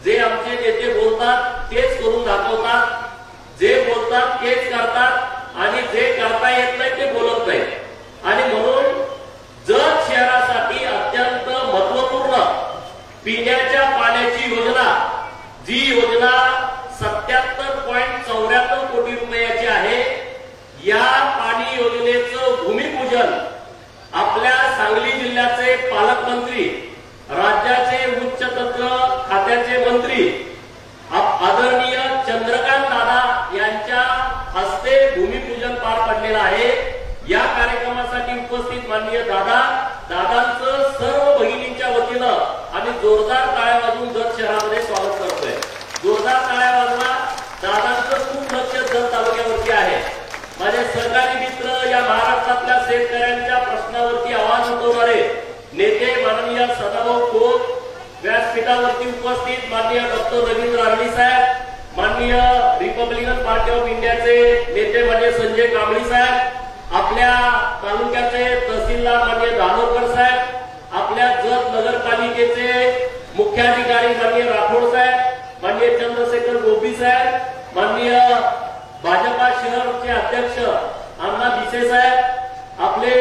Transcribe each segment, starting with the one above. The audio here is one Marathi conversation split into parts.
जे आमचे नेते बोलतात तेच करून दाखवतात, जे बोलतात तेच करतात आणि जे करता येत नाही ते बोलत नाही। आणि म्हणून जत शहरासाठी अत्यंत महत्वपूर्ण पिण्याच्या पाण्याची योजना, जी योजना 77.74 कोटी रुपयाची आहे, या पाणी योजनेचं भूमिपूजन आपल्या सांगली जिल्ह्याचे पालकमंत्री, राज्याचे उच्च तंत्र खात्याचे मंत्री आदरणीय चंद्रकांत दादा यांच्या हस्ते भूमिपूजन पार पडलेलं आहे। या कार्यक्रमासाठी उपस्थित माननीय दादांचं सर्व भगिनींच्या वतीनं आम्ही जोरदार टाळ्या वाजवून जत शहरामध्ये स्वागत करतोय। जोरदार टाळ्या वाजवा। दादांचं खूप लक्ष जत तालुक्यावरती आहे। माझे सहकारी मित्र, या महाराष्ट्रातल्या शेतकऱ्यांच्या प्रश्नावरती आवाज उठवणारे नेते माननीय सदाभाऊ खोत, व्यासपीठावरती उपस्थित माननीय डॉक्टर रवींद्र आर्णी साहेब, माननीय रिपब्लिकन पार्टी ऑफ इंडियाचे नेते माननीय संजय कांबळी साहेब, आपल्या तालुक्याचे तहसीलदार माननीय दानोरकर साहेब, आपल्या जत नगरपालिकेचे मुख्याधिकारी माननीय राठोड साहेब, माननीय चंद्रशेखर गोपी साहेब, माननीय भाजपा शहरचे अध्यक्ष अण्णा भिसे साहेब, आपले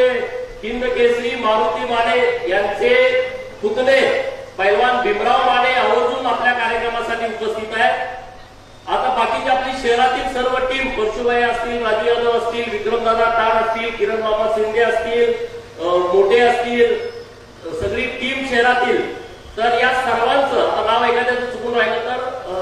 हिंद केसरी मारुती माने यांचे पुतणे पैलवान भीमराव माने आवर्जून आपल्या कार्यक्रमासाठी उपस्थित आहेत। आता बाकीची आपली शहरातील सर्व टीम, परशुभाई असतील, राजू यादव असतील, विक्रमदादा टार असतील, किरण मामा शिंदे असतील, मोठे असतील, सगळी टीम शहरातील, तर या सर्वांचं आता नाव एखाद्याचं चुकून राहिलं तर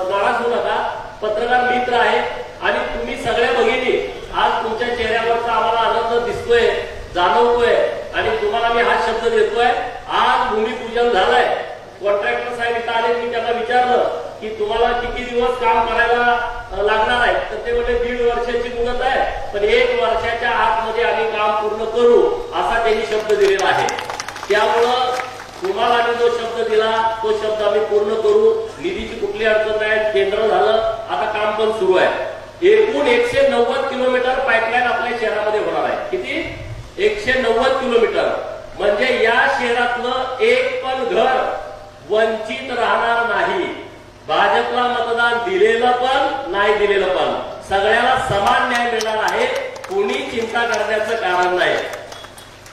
नाराज होऊ नका। पत्रकार मित्र आहेत आणि तुम्ही सगळ्या भगिनी, आज तुमच्या चेहऱ्यावरचा आम्हाला आनंद दिसतोय, जाणवतोय आणि तुम्हाला मी हा शब्द देतोय, आज भूमिपूजन झालंय। कॉन्ट्रॅक्टर साहेब इथं आले, मी त्यांना विचारलं की तुम्हाला किती दिवस काम करायला लागणार आहे, तर ते म्हणजे 1.5 वर्षाची मुदत आहे, पण 1 वर्षाच्या आतमध्ये आम्ही काम पूर्ण करू असा त्यांनी शब्द दिलेला आहे। त्यामुळं तुम्हाला आम्ही जो शब्द दिला तो शब्द आम्ही पूर्ण करू। निधीची कुठली अडचण नाही, केंद्र झालं, आता काम पण सुरू आहे। एकूण 190 किलोमीटर पाईपलाईन आपल्या शहरामध्ये होणार आहे। किती? 190 किलोमीटर, म्हणजे या शहरातलं एक पण घर वंचित राहणार नाही। भाजपला मतदान दिलेलं पण नाही दिलेलं पण सगळ्याला समान न्याय मिळणार आहे। कोणी चिंता करण्याचं कारण नाही।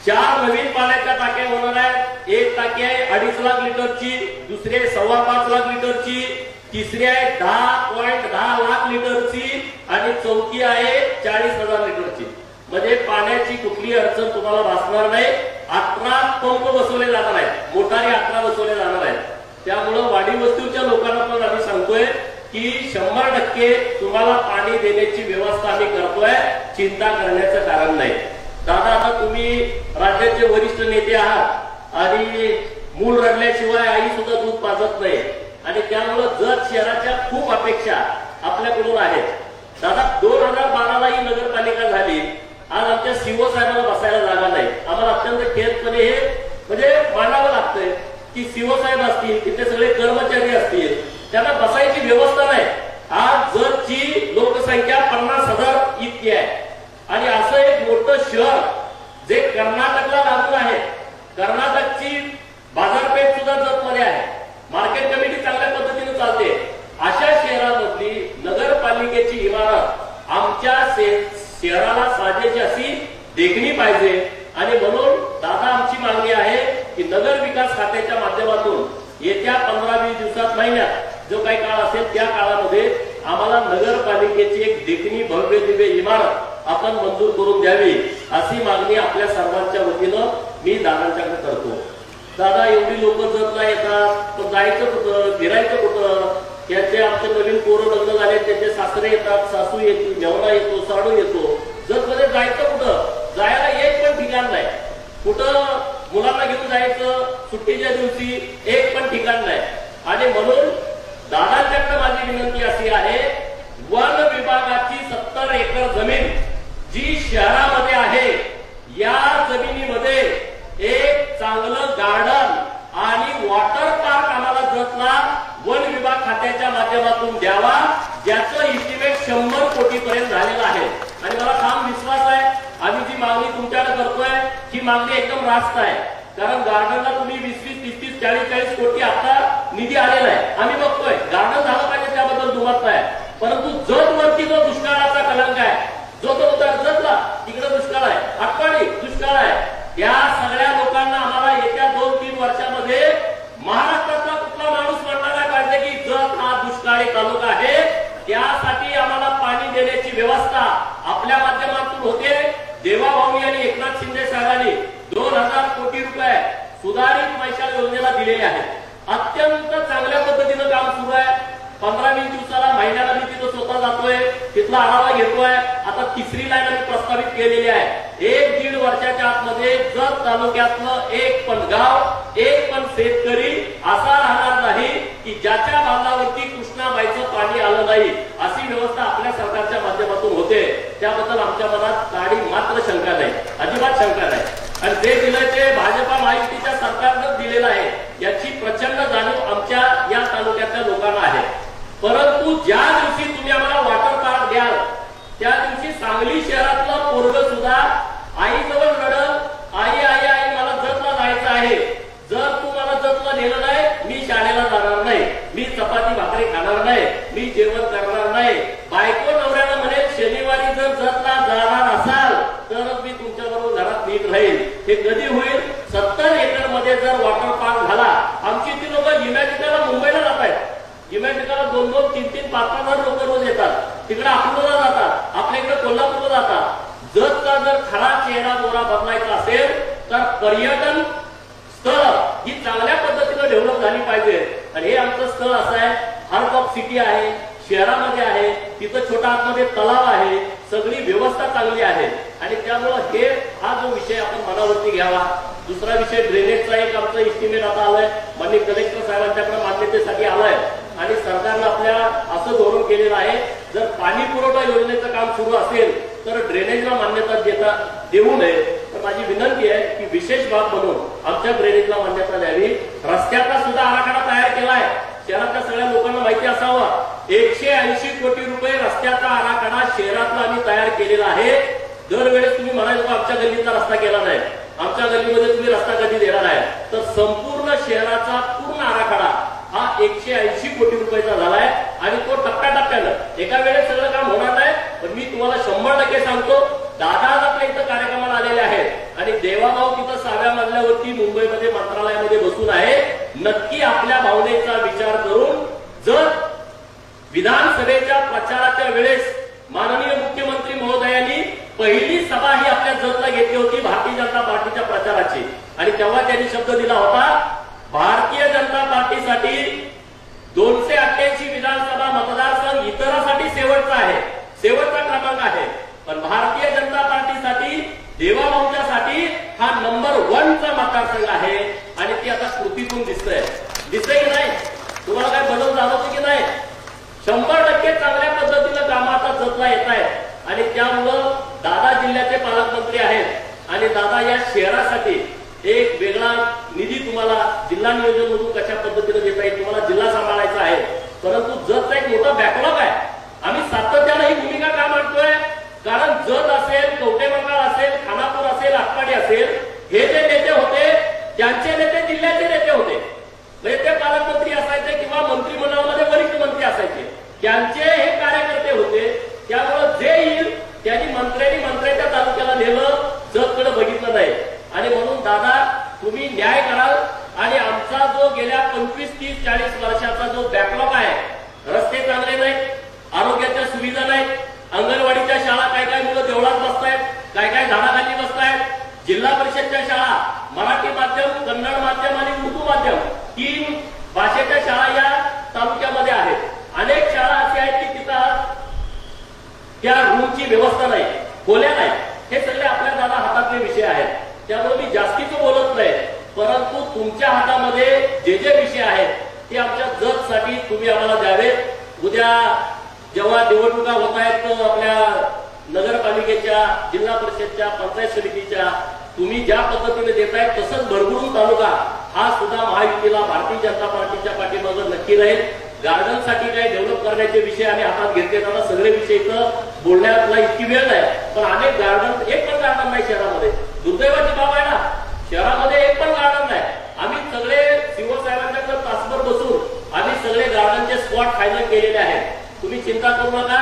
4 नवीन पाण्याच्या टाक्या होणार आहेत। एक टाकी आहे 2.5 लाख लिटरची, दुसरी आहे 5.25 लाख लिटरची, तिसरी आहे 10.10 लाख लिटरची आणि चौथी आहे 40,000 लिटरची। म्हणजे पाण्याची कुठली अडचण तुम्हाला भासणार नाही। 18 पंप बसवले जाणार आहेत, मोटारी 18 बसवले जाणार आहेत। त्यामुळं वाडी वस्तीच्या लोकांना पण आम्ही सांगतोय की 100% तुम्हाला पाणी देण्याची व्यवस्था आम्ही करतोय, चिंता करण्याचं कारण नाही। दादा, आता तुम्ही राज्याचे वरिष्ठ नेते आहात आणि मूल रडल्याशिवाय आई सुद्धा दूध पाजत नाही आणि त्यामुळं जत शहराच्या खूप अपेक्षा आपल्याकडून आहेत। दादा, 2012ला ही नगरपालिका झाली, आज आमच्या सीओ साहेबांना बसायला जागा नाही। आम्हाला अत्यंत खेदपणे हे म्हणजे मांडावं लागतंय की सीओ साहेब असतील, तिथे सगळे कर्मचारी असतील, त्यांना बसायची व्यवस्था नाही। आज जतची लोकसंख्या 50,000 इतकी आहे आणि असं एक मोठं शहर जे कर्नाटकला लागून आहे, कर्नाटकची बाजारपेठ सुद्धा जतमध्ये आहे, मार्केट कमिटी चांगल्या पद्धतीने चालते, अशा शहरामधली नगरपालिकेची इमारत आमच्या शहराला साजेशी अशी देखणी पाहिजे। आणि म्हणून दादा, आमची मागणी आहे की नगर विकास खात्याच्या माध्यमातून येत्या 15-20 दिवसात, महिन्यात जो काही काळ असेल त्या काळामध्ये आम्हाला नगरपालिकेची एक देखणी भव्य दिव्य इमारत आपण मंजूर करून द्यावी, अशी मागणी आपल्या सर्वांच्या वतीनं मी दादांच्याकडे करतो। दादा, एवढी लोक जतला येतात, पण जायचं कुठं, फिरायचं कुठं? त्याचे आमचे नवीन पोरं लग्न झाले, त्याचे सासरे येतात, सासू येतो, मेवणा येतो, साडू येतो, जतमध्ये जायचं कुठं? जायला एक पण ठिकाण नाही। कुठं मुलांना घेऊन जायचं सुट्टीच्या दिवशी, एक पण ठिकाण नाही। आणि म्हणून दादांच्याकडे माझी विनंती अशी आहे, वन विभागाची 70 एकर जमीन जी शहरामध्ये आहे, या जमिनीमध्ये एक चांगलं गार्डन आणि वॉटर पार्क आम्हाला जतला वन विभाग खात्याच्या माध्यमातून द्यावा, ज्याचं इस्टिमेट 100 कोटीपर्यंत झालेलं आहे। आणि मला ठाम विश्वास आहे, आम्ही जी मागणी तुमच्याकडे करतोय ही मागणी एकदम रास्त आहे, कारण गार्डनला तुम्ही 20-20, 30-30, 40-40 कोटी आता निधी आलेला आहे, आम्ही बघतोय। तालुका आहे त्यासाठी आम्हाला पाणी देण्याची व्यवस्था आपल्या माध्यमातून होते। देवाभाऊ आणि एकनाथ शिंदे साहेबांनी 2000 कोटी रुपये सुधारित मैशाल योजनेला दिलेले आहेत। अत्यंत चांगल्या पद्धतीनं काम सुरू आहे। 15-20 दिवसाला महिन्याला मी तिथं स्वतः जातोय, तिथला आढावा घेतोय। आता तिसरी लाईन आम्ही प्रस्तावित केलेली आहे। 1-1.5 वर्षाच्या आतमध्ये जत तालुक्यातलं एक पण गाव, एक पण शेतकरी असा राहणार नाही की ज्याच्या बांधावरती कृष्णाबाईचं पाणी आलं नाही, अशी व्यवस्था आपल्या सरकारच्या माध्यमातून होते। त्याबद्दल आमच्या मनात काडी मात्र शंका नाही, अजिबात शंका नाही। आणि जे दिलं ते भाजपा महायुतीच्या सरकारनं दिलेलं आहे याची प्रचंड जाणीव आमच्या या तालुक्यातल्या लोकांना आहे। परंतु ज्या दिवशी तुम्ही आम्हाला वॉटर पार्क द्याल त्या दिवशी सांगली शहरातलं पोरग सुद्धा आईजवळ रडल, आई आई आई मला जतला जायचं आहे, जर तू मला जतला नेलं नाही मी शाळेला जाणार नाही, मी चपाती भाकरी खाणार नाही, मी जेवण करणार नाही। बायको नवऱ्याला म्हणेल शनिवारी जर जतला जाणार असाल तरच मी तुमच्या बरोबर घरात नीट राहील। हे कधी होईल? 70 एकर मध्ये जर वॉटर पार्क झाला, आमची ती लोक इमॅजिनाला मुंबईला जात आहेत, इमॅजिनाला 2-2, 3-3, 5-5 लोक रोज येतात, तिकडे अकलूजला जातात, आपल्या इकडे कोल्हापूरला जातात। जतचा जर खरा चेहरा मोहरा बदलायचा असेल तर पर्यटन स्थळ ही चांगल्या पद्धतीने डेव्हलप झाली पाहिजे। आणि हे आमचं स्थळ असं आहे, हार्ट ऑफ सिटी आहे, शहरामध्ये आहे, तिथं छोटा आतमध्ये तलाव आहे, सगळी व्यवस्था चांगली आहे। आणि त्यामुळे हा जो विषय आपण मनावरती घ्यावा। दुसरा विषय ड्रेनेजचा एक आमचं इस्टिमेट आता आलाय, माननीय कलेक्टर साहेबांच्याकडे मान्यतेसाठी आलाय आणि सरकारनं आपल्या असं धोरण केलेलं आहे, जर पाणी पुरवठा योजनेचं काम सुरू असेल तर ड्रेनेजला मान्यता देऊ नये। तर माझी विनंती आहे की विशेष बाब म्हणून आमच्या ड्रेनेजला मान्यता द्यावी। रस्त्याचा सुद्धा आराखडा तयार केलाय, शहरातल्या सगळ्या लोकांना माहिती असावा। 180 कोटी रुपये रस्त्याचा आराखडा शहरातला आम्ही तयार केलेला आहे। दरवेळेस तुम्ही म्हणायचं आमच्या गल्लीचा रस्ता केला नाही, आमच्या गल्लीमध्ये तुम्ही रस्ता कधी देणार आहे, तर संपूर्ण शहराचा पूर्ण आराखडा हा 180 कोटी रुपयाचा झालाय आणि तो टप्प्याटप्प्यानं एका वेळेस सगळं काम होणार नाही। पण मी तुम्हाला 100% सांगतो, दादा आपल्या इथं कार्यक्रमाला आलेले आहेत आणि देवाभाऊ तिथं 6व्या मजल्यावरती मुंबईमध्ये मंत्रालयामध्ये बसून आहे। नक्की आपल्या भावनेचा विचार करून जर विधानसभेच्या प्रचाराच्या वेळेस माननीय मुख्यमंत्री महोदयांनी पहिली सभा ही आपल्या जतला घेतली होती भारतीय जनता पार्टीच्या प्रचाराची, आणि तेव्हा त्यांनी शब्द दिला होता, भारतीय जनता पार्टीसाठी 288 विधानसभा मतदारसंघ इतरांसाठी शेवटचा आहे, शेवटचा क्रमांक आहे, पण भारतीय जनता पार्टीसाठी देवाभाऊंच्यासाठी हा नंबर 1चा मतदारसंघ आहे। आणि ती आता कृतीतून दिसतंय की नाही? तुम्हाला काय बदल जाणवतो की नाही? 100% चांगल्या पद्धतीनं कामं आता जतला येत आहेत आणि त्यामुळं दादा जिल्ह्याचे पालकमंत्री आहेत आणि दादा या शहरासाठी एक वेगळा निधी तुम्हाला जिल्हा नियोजन मधून कशा पद्धतीने देता येईल, तुम्हाला जिल्हा सांभाळायचा आहे। परंतु जतचा एक मोठा बॅकलॉग आहे, आम्ही सातत्यानं ही भूमिका का मांडतोय? कारण जत असेल, कवठेमंकाळ असेल, खानापूर असेल, आटपाडी असेल, हे जे नेते होते त्यांचे नेते जिल्ह्याचे नेते होते, म्हणजे ते पालकमंत्री असायचे किंवा मंत्रिमंडळामध्ये वरिष्ठ मंत्री असायचे, त्यांचे हे कार्यकर्ते होते। त्यामुळे जे येईल त्यांनी मंत्र्याच्या तालुक्याला नेलं, जतकडे बघितलं नाही। आणि म्हणून दादा तुम्ही न्याय कराल आणि आमचा जो गेल्या 25, 30, 40 वर्षाचा जो बॅकलॉग आहे, रस्ते चांगले नाहीत, आरोग्याच्या सुविधा नाहीत, अंगणवाडीच्या शाळा काय मुलं देवळात बसतायत, काय झाडाखाली बसतायत, जिल्हा परिषदच्या शाळा मराठी माध्यम, कन्नड माध्यम आणि उर्दू माध्यम 3 भाषेच्या शाळा या तालुक्यामध्ये आहेत। अनेक शाळा अशा आहेत की तिथं त्या रूमची व्यवस्था नाही, खोल्या नाही। हे सगळे आपल्या दादा हातातले विषय आहेत, त्यामुळे मी जास्तीचं बोलत नाही। परंतु तुमच्या हातामध्ये जे जे विषय आहेत ते आमच्या जतसाठी तुम्ही आम्हाला द्यावे। उद्या जेव्हा निवडणुका होत आहेत आपल्या नगरपालिकेच्या, जिल्हा परिषदच्या, पंचायत समितीच्या, तुम्ही ज्या पद्धतीने देताय तसंच भरभरून तालुका हा सुद्धा महायुतीला भारतीय जनता पार्टीच्या पाठीमागे नक्की राहील। गार्डन साठी काही डेव्हलप करण्याचे विषय आम्ही हातात घेतले, त्याला सगळे विषय इथं बोलण्याला इतकी वेळ नाही, पण अनेक गार्डन, एक पण गार्डन नाही शहरामध्ये, दुर्दैवाची बाब आहे ना, शहरामध्ये एक पण गार्डन नाही। आम्ही सगळे शिवसाहेबांच्याकडे तासभर बसून आम्ही सगळे गार्डनचे स्पॉट फायनल केलेले आहेत। तुम्ही चिंता करू नका,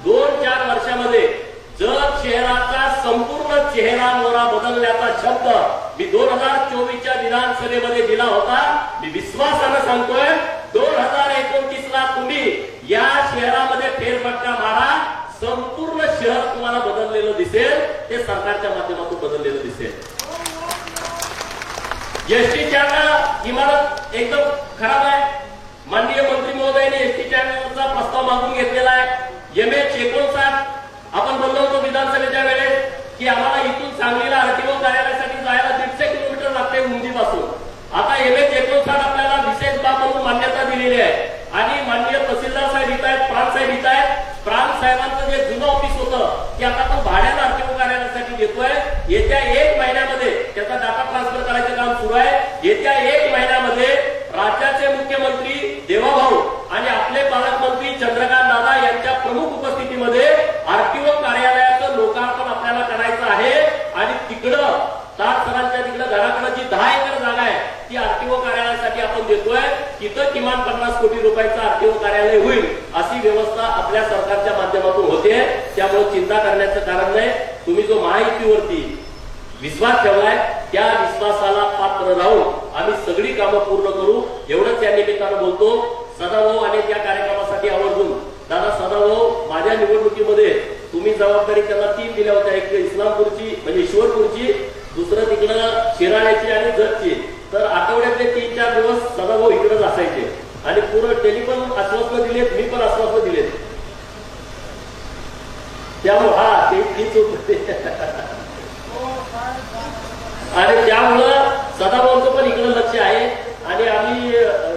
2-4 वर्षामध्ये जत शहराचा संपूर्ण चेहरा मोहरा बदलण्याचा शब्द मी 2024च्या विधानसभेमध्ये दिला होता। मी विश्वासानं सांगतोय 2029ला तुम्ही या फटका मारा, संपूर्ण शहर तुम्हाला बदललेलं दिसेल, ते सरकारच्या माध्यमातून बदललेलं दिसेल. एसटी चॅनल इमारत एकदम खराब आहे. माननीय मंत्री महोदयांनी एसटी चॅनलचा प्रस्ताव मागून घेतलेला आहे. MH59 आपण बोललो होतो विधानसभेच्या वेळेस की आम्हाला इथून सांगलीला आरटीओ कार्यालयासाठी जायला 150 किलोमीटर लागते उंदीपासून. आता MH59 आपल्याला विशेष बाब म्हणून मान्यता दिलेली आहे आणि माननीय तहसीलदार साहेब इथं आहेत, प्रांत साहेब इथं आहेत. प्रांत साहेबांचं जे जुनं ऑफिस होतं ते आता तो भाड्यानं आरटीओ कार्यालयासाठी देतोय. येत्या 1 महिन्यामध्ये त्याचा डाटा ट्रान्सफर करायचं काम सुरू आहे. येत्या 1 महिन्यामध्ये राज्याचे मुख्यमंत्री देवाभाऊ आणि आपले पालकमंत्री चंद्रकांत दादा यांच्या प्रमुख उपस्थितीमध्ये आरटीओ कार्यालयाचं लोकार्पण आपल्याला करायचं आहे आणि तिकडं ताट सरांच्या तिकडं घराकडं जी 10 एकर जागा आहे ती आरटीओ कार्यालयासाठी आपण देतोय. तिथं किमान 50 कोटी रुपयाचं आरटीओ कार्यालय होईल अशी व्यवस्था आपल्या सरकारच्या माध्यमातून होते. त्यामुळे चिंता करण्याचं कारण नाही. तुम्ही जो महायुतीवरती विश्वास ठेवलाय त्या विश्वासाला पात्र राहून आम्ही सगळी कामं पूर्ण करू एवढंच या निमित्तानं बोलतो. सदाभाऊ आणि त्या कार्यक्रमासाठी आवर्जून दादा सदाभाऊ माझ्या निवडणुकीमध्ये तुम्ही जबाबदारी त्यांना 3 दिल्या होत्या. एक इस्लामपूरची म्हणजे ईश्वरपूरची, दुसरं तिकडं शिराळ्याची आणि जतची. तर आठवड्यातले 3-4 दिवस सदाभाऊ इकडेच असायचे आणि पूर्ण टेलिफोन आश्वासन दिलेत, मी पण आश्वासन दिलेत. त्यामुळे तीच आणि त्यामुळं सदाभाऊंचं पण इकडे लक्ष आहे आणि आम्ही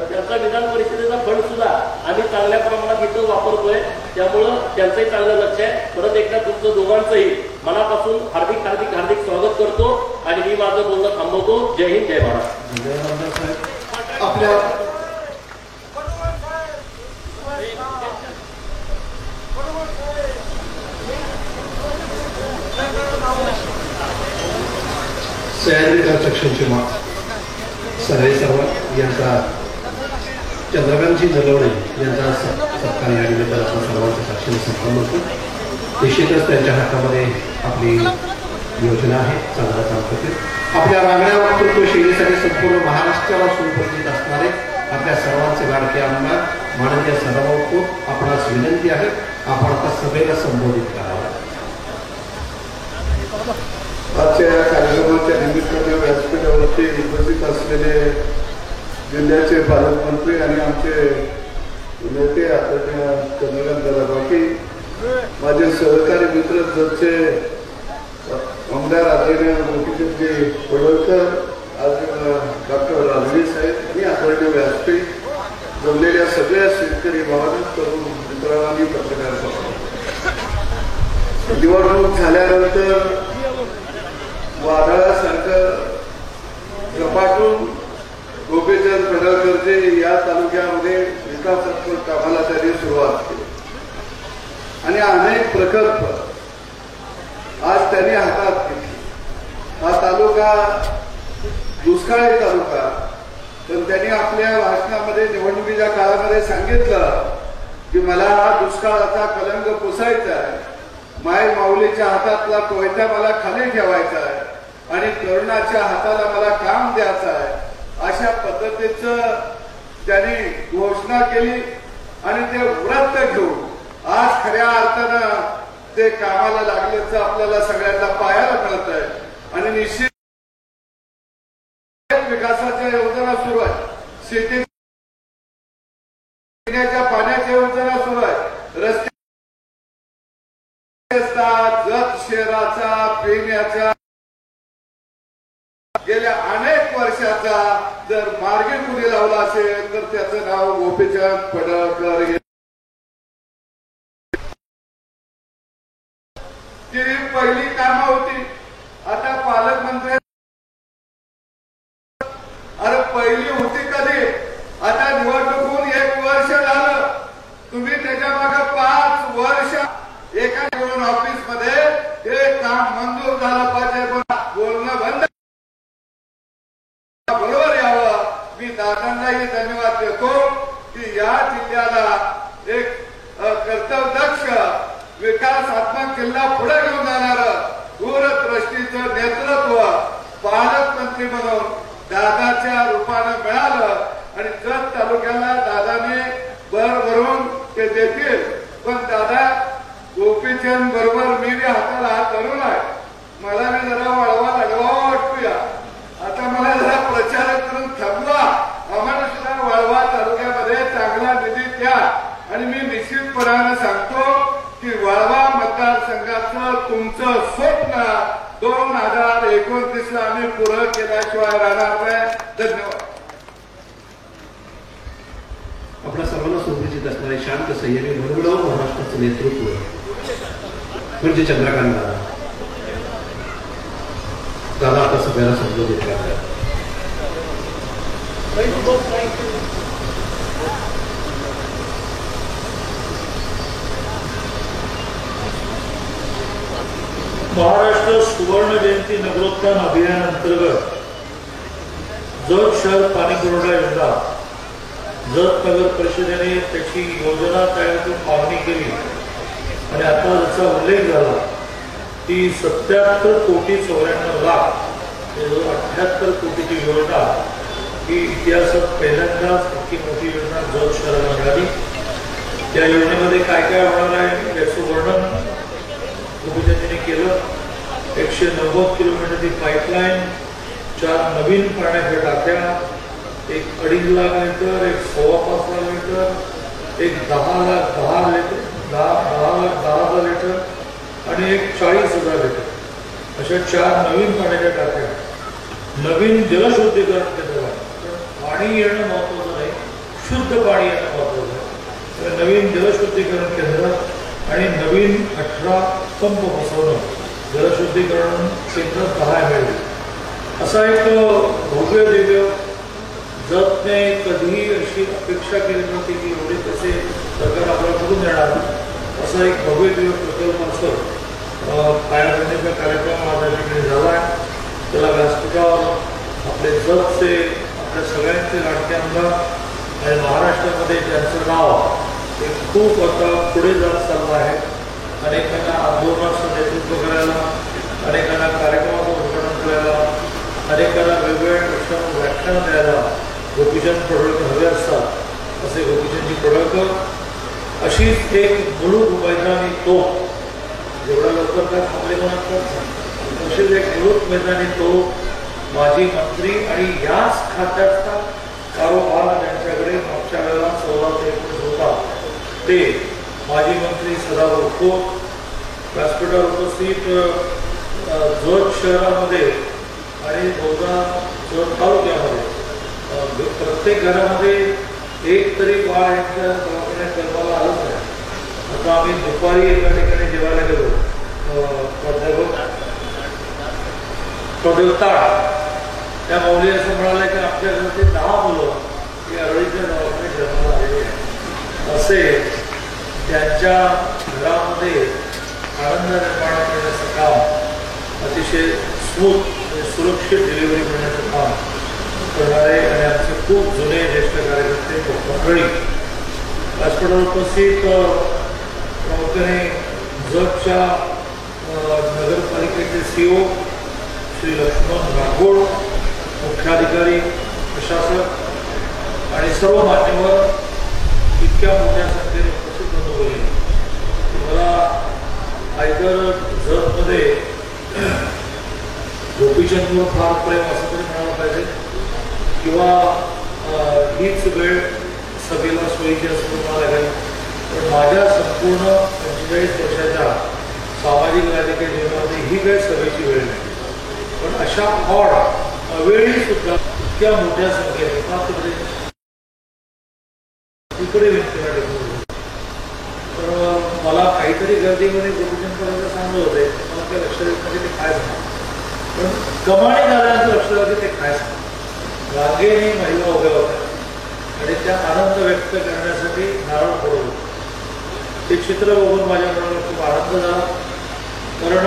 त्यांचा विधान परिषदेचा फंड सुद्धा आम्ही चांगल्या प्रमाणात इथं वापरतोय. त्यामुळं त्यांचंही चांगलं लक्ष आहे. परत एकदा तुमचं दोघांचंही मनापासून हार्दिक हार्दिक हार्दिक स्वागत करतो आणि मी माझं बोलणं थांबवतो. जय हिंद, जय महाराष्ट्र. आपल्या सह्याद्री कन्स्ट्रक्शनचे सर्व यांचा चंद्रकांतजी नलवडे यांचा सत्कार या निमित्तानं सर्वांच्या साक्षीने संपन्न होतो. निश्चितच त्यांच्या हातामध्ये आपली योजना आहे, चांगलं काम करतील. आपल्या रांगड्या वक्तृत्व शैलीसाठी संपूर्ण महाराष्ट्राला सुपरिचित असणारे आपल्या सर्वांचे लाडके आमदार माननीय सदाभाऊ खोत आपणास विनंती आहे आपण आता सभेला संबोधित करावं. आजच्या या कार्यक्रमाच्या निमित्ताने व्यासपीठावरती उपस्थित असलेले जिल्ह्याचे पालकमंत्री आणि आमचे नेते आदरणीय चंद्रकांत दादा बाकी, माझे सहकारी मित्र जतचे आमदार आदरणीय गोपीचंदजी पडळकर, डॉक्टर राजवी साहेब आणि आदरणीय व्यासपीठ जमलेल्या सगळ्या शेतकरी भावांना, तरुण मित्रांनी, पत्रकार निवडणूक झाल्यानंतर वादळासारखं झपाटून गोपीचंद पडळकरचे या तालुक्यामध्ये विकासात्मक कामाला त्यांनी सुरुवात केली आणि अनेक प्रकल्प आज त्यांनी हातात घेतले. हा तालुका दुष्काळी तालुका, पण त्यांनी आपल्या भाषणामध्ये निवडणुकीच्या काळामध्ये सांगितलं की मला हा दुष्काळाचा कलंक पुसायचा आहे, माय माऊलीच्या हातातला कोयता मला खाली ठेवायचा आहे आणि तरुणाच्या हाताला मला काम द्यायचं आहे. अशा पद्धतीचं त्यांनी घोषणा केली आणि ते व्रत घेऊन आज खऱ्या अर्थानं ते कामाला लागल्याचं आपल्याला सगळ्यांना पाहायला मिळत आहे. आणि निश्चित विकासाच्या योजना सुरू आहे, शेती पिण्याच्या पाण्याच्या योजना सुरू आहे, रस्ते जत शहराचा पिण्याच्या गेल्या अनेक वर्षाचा जर मार्गी कुणी लावला असेल तर त्याचं नाव गोपीचंद पडळकर. ती पहिली कामं होती. आता पालकमंत्री अरे पहिली होती कधी, आता निवडणूक होऊन 1 वर्ष झालं, तुम्ही त्याच्या मागे 5 वर्ष एका निवडणूक ऑफिस मध्ये हे काम मंजूर झालं पाहिजे, पण बोलणं बंद. बरोबर यावं. मी दादांनाही धन्यवाद देतो की या जिल्ह्याला एक कर्तव्यदक्ष विकासात्मक जिल्हा पुढे घेऊन जाणार दूरदृष्टीचं नेतृत्व पालकमंत्री म्हणून दादाच्या रूपानं मिळालं आणि जत तालुक्याला दादाने भर भरून ते देतील. पण दादा घ्या आणि मी निश्चितपणाने सांगतो की वाळवा मतदारसंघाचं तुमचं स्वप्न 2029 ला आम्ही पुरं केल्याशिवाय राहणार नाही. धन्यवाद. आपल्या सर्वांना सुपरिचित असणारे शांत संयमी मनमिळावू महाराष्ट्राचं नेतृत्व म्हणजे चंद्रकांत दादा आता सगळ्यांना संबोधित करतात. महाराष्ट्र सुवर्ण जयंती नगरोत्थान अभियान अंतर्गत जत शहर पाणी पुरवठा योजना जत नगर परिषदेने त्याची योजना तयार करून मागणी केली आणि आता त्याचा उल्लेख झाला ती 77 कोटी 94 लाख 78 कोटीची योजना ही इतिहासात पहिल्यांदाच इतकी मोठी योजना जत शहराला मिळाली. या योजनेमध्ये काय काय होणार आहे याचं वर्णन उपमुख्यमंत्र्यांनी केलं. 190 किलोमीटरची पाईपलाईन, 4 नवीन पाण्याच्या टाक्या, एक 2.5 लाख लिटर, एक 5.25 लाख लिटर, एक 10 लाख 10 लिटर 10,000 लिटर आणि एक 40,000 लिटर अशा 4 नवीन पाण्याच्या टाक्या. नवीन जलशुद्धीकरण केंद्र आहे. पाणी येणं महत्वाचं नाही, शुद्ध पाणी येणं महत्वाचं आहे. तर नवीन जलशुद्धीकरण केंद्र आणि नवीन 18 पंप बसवणं, जलशुद्धीकरण केंद्र 10 मिळेल असा एक भव्य दिव्य जतने कधीही अशी अपेक्षा केली नव्हती की एवढे पैसे सरकार आपल्याकडून देणार असा एक भव्य दिव्य प्रकल्पाचं पायाभरणीचा कार्यक्रम माझ्या ठिकाणी झाला आहे. त्याला व्यासपीठावर आपले जतचे आपल्या सगळ्यांचे लाडके आमदार आणि महाराष्ट्रामध्ये ज्यांचं नाव ते खूप आता पुढे जात चाललं आहे. अनेकांना आंदोलनाचं नेतृत्व करायला, अनेकांना कार्यक्रमाचं उद्घाटन करायला, अनेकांना वेगवेगळ्या विषयावर व्याख्यान द्यायला गोपीचंद पडळकर हवे असतात. असे गोपीचंदजी पडळकर अशीच एक मुलूक मैदानी तोफ, जेवढ्या लवकर काय थांबले म्हणतात अशीच एक मुलूक मैदानी तोफ माजी मंत्री आणि याच खात्याचा कारोबार ज्यांच्याकडे मागच्या वेळेला 14 होता ते माजी मंत्री सदाभाऊ खोत. व्यासपीठावर उपस्थित जत शहरामध्ये आणि बहुधा जत तालुक्यामध्ये प्रत्येक घरामध्ये एक तरी बाळ यांच्या दवाखान्यात जन्माला आलंच आहे. आता आम्ही दुपारी एका ठिकाणी जेवायला गेलो. प्राध्यापक त्या माऊली असं म्हणाले की आमच्या घराचे 10 मुलं ही अरळीच्या दवाखान्यात जन्माला आलेली आहे. असे त्यांच्या घरामध्ये आनंद निर्माण करण्याचं काम, अतिशय स्मूथ सुरक्षित डिलिव्हरी करण्याचं काम करणारे आणि आमचे खूप जुने ज्येष्ठ कार्यकर्ते मंडळी व्यासपीठावर उपस्थित प्रामुख्याने जतच्या नगरपालिकेचे CEO श्री लक्ष्मण राठोड, मुख्याधिकारी, प्रशासक आणि सर्व मान्यवर इतक्या मोठ्या संख्येने उपस्थित नोंदवली. मला आयकर जतमध्ये गोपीचंदवर फार प्रेम असं तरी म्हणायला पाहिजे किंवा हीच वेळ सभेला सोयीची असं म्हणायला लागेल. पण माझ्या संपूर्ण 45 वर्षाच्या सामाजिक राजकीय जीवनामध्ये ही वेळ सभेची वेळ नाही. पण अशा ऑड अवेळी सुद्धा इतक्या मोठ्या संख्येने मात्र इकडे तर मला काहीतरी गर्दीमध्ये गोपीचंदपर्यंत सांगत होते. मला ते लक्ष देत म्हणजे ते काय सांग, पण कमाणी झाल्यानंतर लक्ष देते ते काय सांग. रांगेने महिला उभ्या होत्या आणि त्या आनंद व्यक्त करण्यासाठी नारळ फोडत होते. ते चित्र बघून माझ्या मनाला खूप आनंद झाला. कारण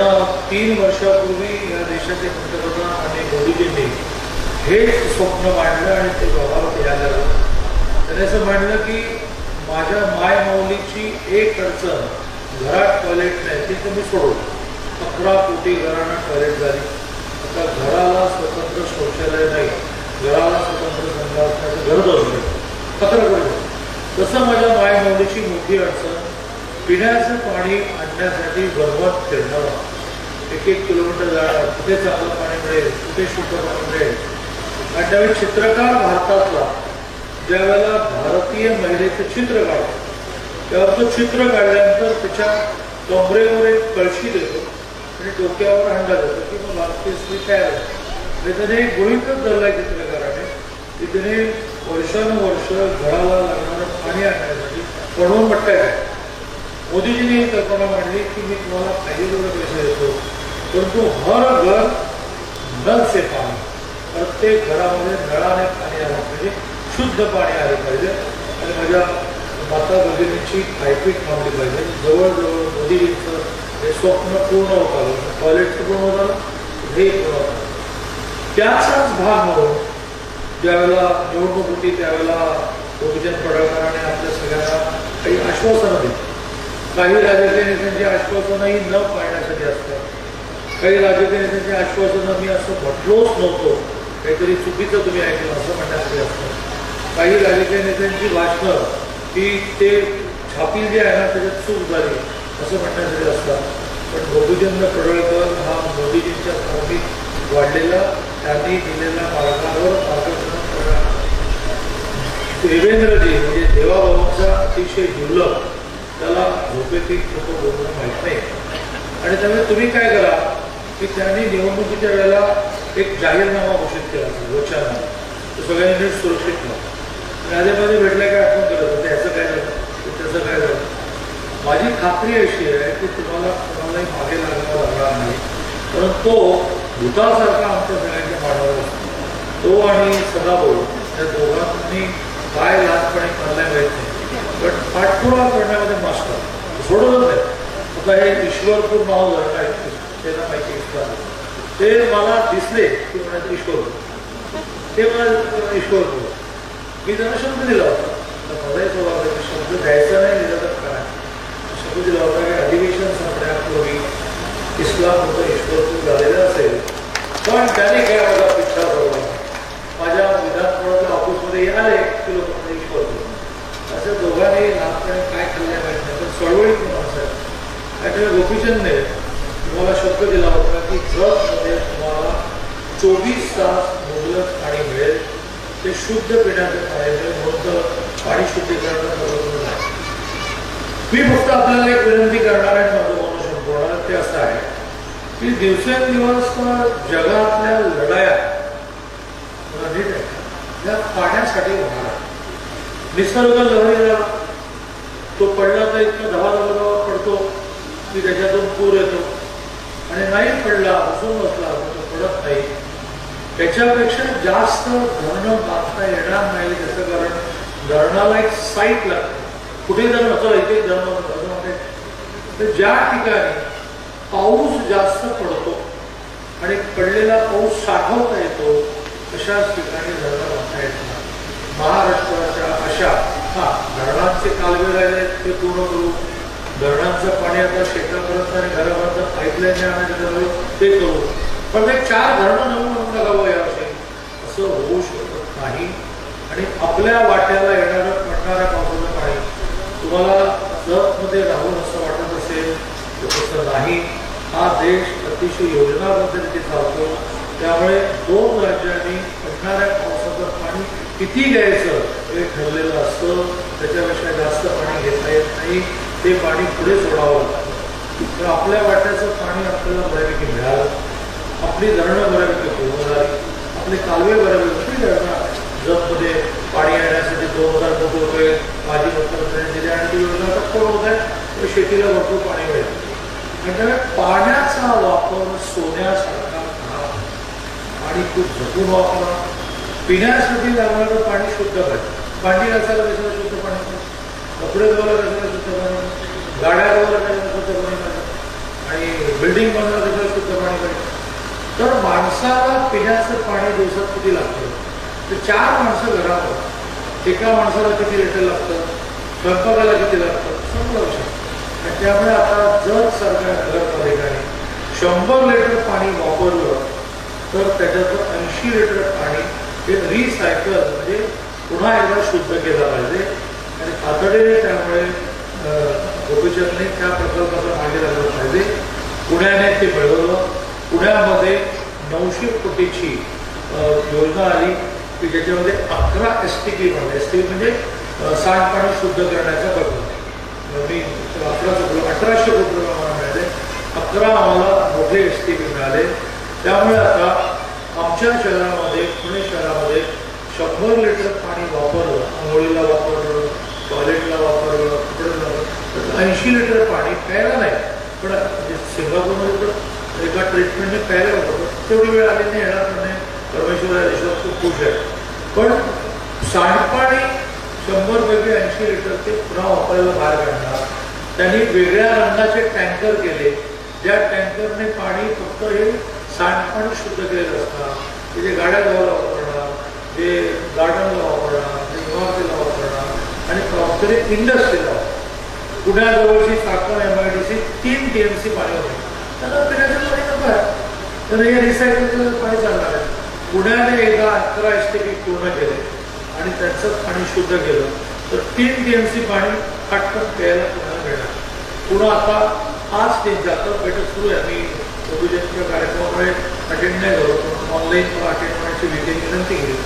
3 वर्षापूर्वी या देशाचे पंतप्रधान आणि मोदीजींनी हेच स्वप्न मांडलं आणि ते व्यवहारात यायला लागलं. त्याने असं मांडलं की माझ्या माय माऊलीची एक अडचण घरात टॉयलेट नाही ती तुम्ही सोडवली. 11 कोटी घरांना टॉयलेट झाली. आता घराला स्वतंत्र शौचालय नाही, घराला स्वतंत्र संघाचं गरज असते 11 कोटी. तसं माझ्या माय माऊलीची मोठी अडचण पिण्याचं पाणी आणण्यासाठी वरवत फिरणं, 1-1 किलोमीटर जाणं, कुठे चांगलं पाणी मिळेल, कुठे शुद्ध पाणी मिळेल. आणि त्यावेळी चित्रकार भारतातला ज्या वेळेला भारतीय महिलेचं चित्र काढतो तेव्हा तो चित्र काढल्यानंतर त्याच्या कमरेवर एक कळशी देतो आणि डोक्यावर हंडा देतो की मग भारतीय स्त्री तयार आहे. त्याने एक गृहीतच धरलाय चित्रकाराने की त्याने वर्षानुवर्ष घराला लागणारं पाणी आणण्यासाठी पडवून पट्ट्या काय. मोदीजींनी ही कल्पना मांडली की मी तुम्हाला पाहिजे तेवढे पैसे देतो परंतु हर घर नल से पाणी, प्रत्येक घरामध्ये नळाने पाणी आलं पाहिजे, शुद्ध पाणी आलं पाहिजे आणि माझ्या माता भगिनींची पायपीट थांबली पाहिजे. जवळजवळ मोदीजींचं हे स्वप्न पूर्ण होत आलं. टॉयलेटचं पूर्ण होत आलं, हे पूर्ण होत आलं. त्याचाच भाग म्हणून ज्यावेळेला निवडणूक होती त्यावेळेला गोपीचंद पडळकरांनी आपल्या सगळ्यांना काही आश्वासनं दिली. काही राजकीय नेत्यांची आश्वासनंही न पाळण्यासाठी असतात. काही राजकीय नेत्यांची आश्वासनं मी असं म्हटलोच नव्हतो, काहीतरी चुकीचं तुम्ही ऐकलं असं म्हणण्यासाठी असतं. काही राजकीय नेत्यांची भाषणं की ते छापील जे आहे ना त्याच्यात चूक झाली असं म्हणण्यासाठी असतात. पण गोपीचंद पडळकर हा मोदीजींच्या स्पर्धेत वाढलेला, त्यांनी दिलेल्या मार्गावर मार्गदर्शन करणारा देवेंद्रजी म्हणजे देवाभाऊंचा अतिशय दुर्लभ, त्याला झोपेतील लोक बोलणं माहीत नाही. आणि त्यामुळे तुम्ही काय करा की त्यांनी निवडणुकीच्या वेळेला एक जाहीरनामा घोषित केला वचननामा, तो सगळ्यांनी नीट सुरक्षित केला. राजेमध्ये भेटल्या काय आठवण करत होते, ह्याचं काय झालं त्याचं काय झालं. माझी खात्री अशी आहे की तुम्हाला कोणालाही मागे लागणार लागणार नाही, परंतु तो भूतासारखा आमच्या सगळ्यांच्या मांडावर असतो. तो आणि सदाभाऊ या दोघांनी काय लहानपणी करण्या माहीत नाही, पण पाठपुरावा करण्यामध्ये मास्टर सोडवत नाही. आता हे ईश्वरपूर नाव झालं आहे त्यांना माहिती ते मला दिसले की म्हणायचं ईश्वरपूर, ते मला ईश्वरपूर. मी त्यांना शब्द दिला होता, मलाही स्वभाव शब्द द्यायचा नाही दिला तर काय शब्द दिला होता की अधिवेशन संपण्यापूर्वी इस्लाम होतं ईश्वरपूर झालेलं असेल. पण त्याने काय माझा पिछा ठरवला, माझ्या विधानसभेच्या ऑफिसमध्ये आले की लोक म्हणजे ईश्वरपूर असं दोघांनी लहानपणी काय खाल्ल्या माहीत नाही, पण चळवळीत माणसं आहे. त्याच्यामुळे गोपीचंदने तुम्हाला शब्द दिला होता की जगमध्ये तुम्हाला 24 तास मुबलक पाणी मिळेल, ते शुद्ध पिण्याचं पाणी मिळेल, म्हणून पाणी शुद्धीकरणाचा बरोबर नाही. मी फक्त आपल्याला एक विनंती करणार आहे, माझं म्हणून संपवणार ते असं आहे की दिवसेंदिवस जगातल्या लढाया नीट आहे या पाण्यासाठी होणार आहे. निसर्ग लहरी झाला, तो पडला तर इतका धबा पडतो की त्याच्यातून पूर येतो, आणि नाही पडला असून बसला तो पडत नाही. त्याच्यापेक्षा जास्त धरणं बांधता येणार नाही, त्याचं कारण धरणाला एक साईट लागते. कुठे धरण असं इथे धरण असं म्हणते, तर ज्या ठिकाणी पाऊस जास्त पडतो आणि पडलेला पाऊस साठवता येतो अशाच ठिकाणी धरणं बांधता येत नाही. महाराष्ट्राच्या अशा धरणांचे कालवे राहिले ते पूर्ण करू, धरणांचं पाणी आता शेतापर्यंत आणि घरापर्यंत पाईपलाईन आणायचं ते करू, पण ते 4 धरणं नवीन लागावं यावर्षी असं होऊ शकत नाही. आणि आपल्या वाट्याला येणारं पडणाऱ्या पावसाचं पाणी तुम्हाला जगमध्ये राहून असं वाटत असेल तर तसं नाही. हा देश अतिशय योजनाबद्ध चालतो, त्यामुळे 2 राज्यांनी पडणाऱ्या पावसाचं पाणी किती घ्यायचं हे ठरलेलं असतं. त्याच्यापेक्षा जास्त पाणी घेता येत नाही, ते पाणी पुढे सोडावं लागतं. तर आपल्या वाट्याचं पाणी आपल्याला बऱ्यापैकी मिळालं, आपली धरणं बऱ्यापैकी पूर्ण झाली, आपले कालवे बऱ्यापैकी धरणं जगमध्ये पाणी येण्यासाठी 2000 कोटी रुपये माजी मुख्यमंत्र्यांनी दिले आणि ती योजना आता पूर्ण होत आहे, तर शेतीला भरपूर पाणी मिळेल. म्हणजे पाण्याचा वापर सोन्यासारखा करा आणि खूप जपून वापरा. पिण्यासाठी लागणारं पाणी शुद्ध पाहिजे. भांडी घासायला कशाला शुद्ध पाणी पाहिजे, कपडे धुवायला कशाला शुद्ध पाणी पाहिजे, गाड्या धुवायला कशाला शुद्ध पाणी पाहिजे, आणि बिल्डिंग बनवायला कशाला शुद्ध पाणी पाहिजे. तर माणसाला पिण्याचं पाणी दिवसात किती लागतं, तर 4 माणसं घरात, एका माणसाला किती लिटर लागतं, स्वयंपाकाला किती लागतं, सगळं लक्षात. आणि त्यामुळे आता जर सरकार नगरपालिकाने 100 लिटर पाणी वापरलं तर त्याच्यातलं 80 लिटर पाणी हे रिसायकल म्हणजे पुन्हा एकदा शुद्ध केलं पाहिजे. आणि तातडीने त्यामुळे गोपीचंदने त्या प्रकल्पाला मागे लागलं पाहिजे. पुण्याने ते मिळवलं. पुण्यामध्ये 900 कोटीची योजना आली की ज्याच्यामध्ये 11 STP बनले. STP म्हणजे सांडपाणी शुद्ध करण्याचा प्रकल्प. मी 1800 कोटी रुपये आम्हाला मिळाले. 11 आम्हाला मोठे STP मिळाले. त्यामुळे आता आमच्या शहरामध्ये, पुणे शहरामध्ये 100 लिटर पाणी वापरलं, आंघोळीला वापरलं, टॉयलेटला वापरलं, तर 80 लिटर पाणी प्यायला नाही. पण सिंगापूरमध्ये तर एका ट्रीटमेंटने प्यायला वापरतं. तेवढी वेळ आली नाही, येणार नाही. परमेश्वर या देशात खूप खुश आहे. पण सांडपाणी 100 पैकी 80 लिटर ते पुन्हा वापरायला बाहेर काढणार. त्यांनी वेगळ्या रंगाचे टँकर केले, ज्या टँकरने पाणी फक्त हे सांडपाणी शुद्ध केलेलं असतात. ते जे गाड्या धुवायला वापरणार, जे गार्डनला वापरणार, जे इमारतीला वापरणार आणि प्रॉपर्टी इंडस्ट्रीला. पुण्याजवळची चाकण MIDC 3 TMC पाणी होते. त्यांना पिण्याचं पाणी नको आहे, तर हे रिसायकल केलेलं पाणी चालणार आहे. पुण्याने एकदा 11 STP पूर्ण केले आणि त्यांचं पाणी शुद्ध केलं तर 3 TMC पाणी पटकन प्यायला पुण्याला मिळणार. पुन्हा आता आज ते जातं बैठक सुरू आहे. मी ओबीजनच्या कार्यक्रमामुळे अटेंड नाही झालो, पण ऑनलाईन मला अटेंड करण्याची विनंती केली.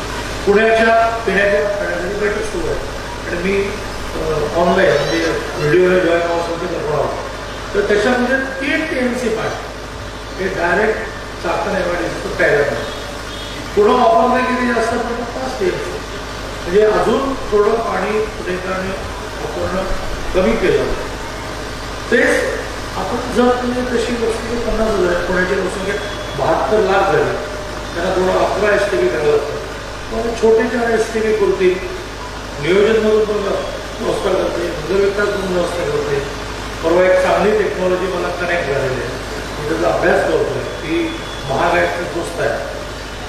पुण्याच्या पिण्याच्या पाण्याची बैठक सुरू आहे आणि मी ऑनलाईन म्हणजे व्हिडिओला जॉईन व्हावं करणार आहोत. तर त्याच्यामध्ये 3 TMC पाणी हे डायरेक्ट चाकण MIDC प्यायला मिळतं. पुन्हा वापरलं किती जास्त पण 5 TMC. म्हणजे अजून थोडं पाणी पुणेकरांनी वापरणं कमी केलं. तेच आपण जर तुम्ही तशी लोकसंख्या 50,000, पुण्याची लोकसंख्या 72 लाख झाली, त्यांना थोडं 11 STP करावं लागतं. पण छोटे 4 STP पुरती नियोजनमधून पण व्यवस्था करते, विकास म्हणून व्यवस्था करते. परवा एक चांगली टेक्नॉलॉजी मला कनेक्ट झालेली आहे, मी त्याचा अभ्यास करतोय. ती महागाईची गोष्ट आहे.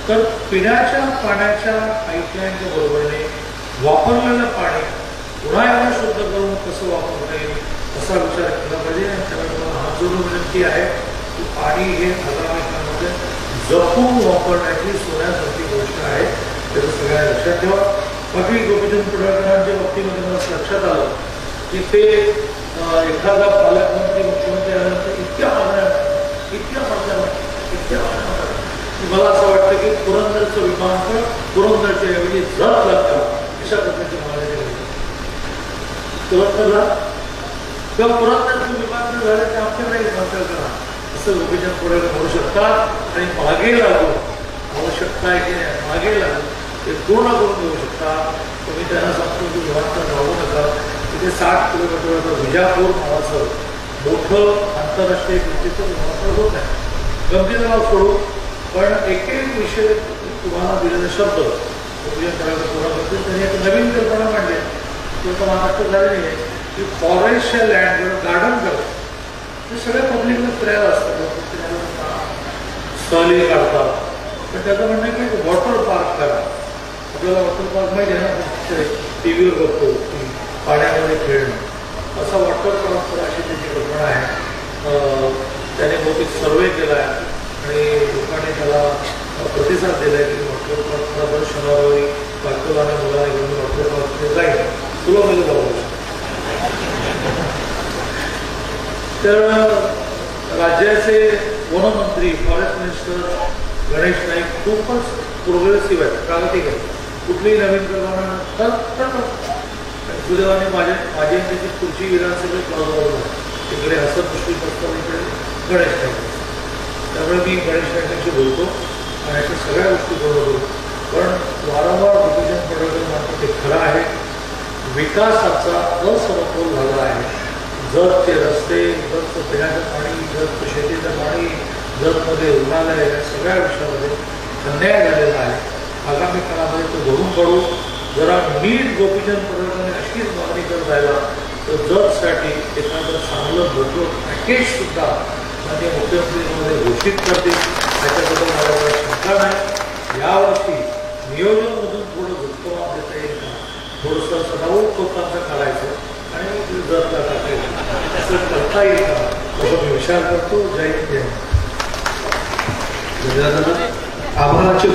तर पिण्याच्या पाण्याच्या पाईपलाईनच्या बरोबरीने वापरलेलं पाणी पुन्हा एकदा शुद्ध करून कसं वापरता येईल असा विचार केला पाहिजे. आणि त्यामुळे मला हात जोडून विनंती आहे की पाणी हे आगामी काळामध्ये जपून वापरण्याची सोन्यासारखी गोष्ट आहे, त्याचं सगळ्या लक्षात ठेवा. बाकी गोपीचंद पडळकरांच्या बाबतीमध्ये मला लक्षात आलं की ते एखादा पालकमंत्री, मुख्यमंत्री आल्यानंतर इतक्या मागण्या मला असं वाटतं की पुरंदरचं विमानतळ पुरंदरच्या ऐवजी जत लागतं अशा पद्धतीची मागणी केली. पुरंदरला किंवा पुरंदरचं विमानतळ झालं ते आमच्याकडे विमानतळ करा असं गोपीचंद पडळकर म्हणू शकतात. आणि मागे लागून आवश्यकता आहे की नाही, मागे लागून ते पूर्ण करून देऊ शकता. तुम्ही त्यांना सांगतो की विमानतळ राहू नका. तिथे 60 किलोमीटरवर विजापूर नावाचं मोठं आंतरराष्ट्रीय किमतीचं विमानतळ होत आहे. गमतीला सोडू, पण एक विषय तुम्हाला दिलेले शब्द पूर्ण करते. त्यांनी एक नवीन कल्पना मांडली, ती तर महाराष्ट्रात झालेली आहे की फॉरेस्टच्या लँडवर गार्डन करतात. ते सगळ्या पब्लिकला फिरायला असतात, सहली काढतात. पण त्याचं म्हणणं आहे की वॉटर पार्क करा. आपल्याला वॉटर पार्क माहिती आहे ना, TV वर बघतो की पाण्यामध्ये खेळणं, असा वॉटर पार्क करा अशी त्याची कल्पना आहे. त्याने बहुतेक सर्वे केला आहे आणि लोकांनी त्याला प्रतिसाद दिला आहे की वॉटर पार्कला दर शनिवारी बायकोला आणि मुलाने घेऊन वॉटर पार्कमध्ये जाईल. तुला म्हणजे जाऊ. तर राज्याचे वनमंत्री, फॉरेस्ट मिनिस्टर गणेश नाईक खूपच प्रोग्रेसिव्ह आहेत, प्रागतिक आहेत. कुठलीही नवीन कल्पना करतात. सुदैवाने माझी त्याची पुढची विधानसभेत प्लॉजवर इकडे हसन मुश्रीफ असतात, इकडे गणेश नाईक. त्यामुळे मी गणेश नाईकांशी बोलतो आणि अशा सगळ्या गोष्टी बोलतो. पण वारंवार गोपीचंद पडळकर म्हणतात ते खरं आहे. विकासाचा असमतोल झाला आहे. जतचे रस्ते, जतचं पिण्याचं पाणी, जतचं शेतीचं पाणी, जतमध्ये रुग्णालय, या सगळ्या विषयामध्ये अन्याय झालेला आहे. आगामी काळामध्ये तो भरून पडू. जरा नीट गोपीचंद पडळकरांनी अशीच मागणी करत राहिला तर जतसाठी एखादं चांगलं मोठं पॅकेजसुद्धा माननीय मुख्यमंत्रीमध्ये घोषित करतील, त्याच्याबद्दल मला शंका नाही. यावर्षी नियोजनमधून थोडं झुकमात देता येईल का, थोडंसं सदावून लोकांचं करायचं आणि जतला टाकायचं, असं करता येईल का असं मी विचार करतो. जय हिंद. आभाराची